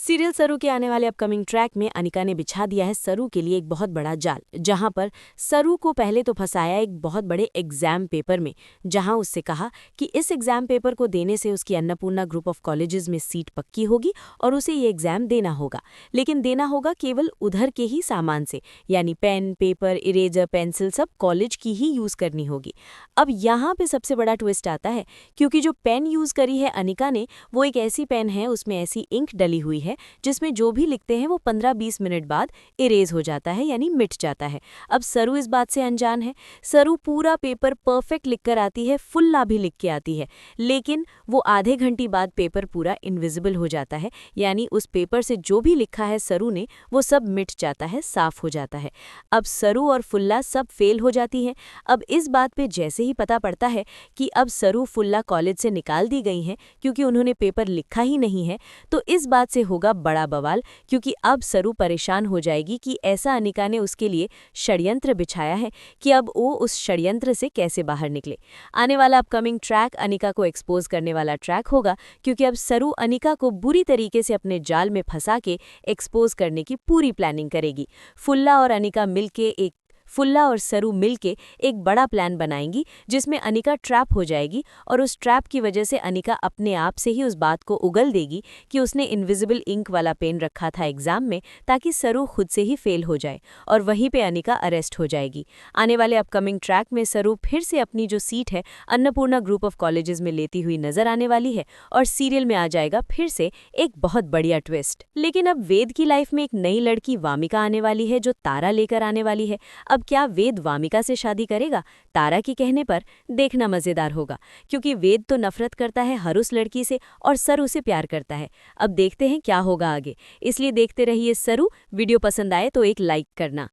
Serial सरू के आने वाले अपकमिंग ट्रैक में अनिका ने बिछा दिया है सरू के लिए एक बहुत बड़ा जाल, जहां पर सरू को पहले तो फंसाया एक बहुत बड़े एग्जाम पेपर में, जहां उससे कहा कि इस एग्जाम पेपर को देने से उसकी अन्नपूर्णा ग्रुप ऑफ कॉलेजेस में सीट पक्की होगी और उसे ये एग्जाम देना होगा, लेकिन देना होगा केवल उधर के ही सामान से, यानी पेन, पेपर, इरेजर, पेंसिल सब कॉलेज की ही यूज करनी होगी। अब यहाँ पे सबसे बड़ा ट्विस्ट आता है, क्योंकि जो पेन यूज करी है अनिका ने वो एक ऐसी पेन है, उसमें ऐसी इंक डली हुई है जिसमें जो भी लिखते हैं वो 15-20 मिनट बाद इरेज हो जाता है, यानी मिट जाता है। अब सरू इस बात से अनजान है। सरू पूरा पेपर परफेक्ट लिखकर आती है, फुल्ला भी लिख के आती है, लेकिन वो आधे घंटे बाद पेपर पूरा इनविजिबल हो जाता है, यानी उस पेपर से जो भी लिखा है सरू ने वो सब मिट जाता है, साफ हो जाता है। अब सरू और फुल्ला सब फेल हो जाती हैं। अब इस बात पे जैसे ही पता पड़ता है कि अब सरू फुल्ला कॉलेज से निकाल दी गई हैं क्योंकि उन्होंने पेपर लिखा ही नहीं है, तो इस बात से होगा बड़ा बवाल, क्योंकि अब सरू परेशान हो जाएगी कि ऐसा अनिका ने उसके लिए षड्यंत्र बिछाया है कि अब वो उस षड्यंत्र से कैसे बाहर निकले। आने वाला अपकमिंग ट्रैक अनिका को एक्सपोज करने वाला ट्रैक होगा, क्योंकि अब सरू अनिका को बुरी तरीके से अपने जाल में फंसा के एक्सपोज करने की पूरी प्लानिंग करेगी। फुल्ला और सरू मिलके एक बड़ा प्लान बनाएंगी, जिसमें अनिका ट्रैप हो जाएगी और उस ट्रैप की वजह से अनिका अपने आप से ही उस बात को उगल देगी कि उसने इनविजिबल इंक वाला पेन रखा था एग्जाम में, ताकि सरू खुद से ही फेल हो जाए, और वहीं पे अनिका अरेस्ट हो जाएगी। आने वाले अपकमिंग ट्रैक में सरू फिर से अपनी जो सीट है अन्नपूर्णा ग्रुप ऑफ कॉलेजेस में लेती हुई नजर आने वाली है, और सीरियल में आ जाएगा फिर से एक बहुत बढ़िया ट्विस्ट। लेकिन अब वेद की लाइफ में एक नई लड़की वामिका आने वाली है, जो तारा लेकर आने वाली है। अब क्या वेद वामिका से शादी करेगा? तारा के कहने पर देखना मजेदार होगा, क्योंकि वेद तो नफरत करता है हर उस लड़की से और सरू से प्यार करता है। अब देखते हैं क्या होगा आगे, इसलिए देखते रहिए सरू। वीडियो पसंद आए तो एक लाइक करना।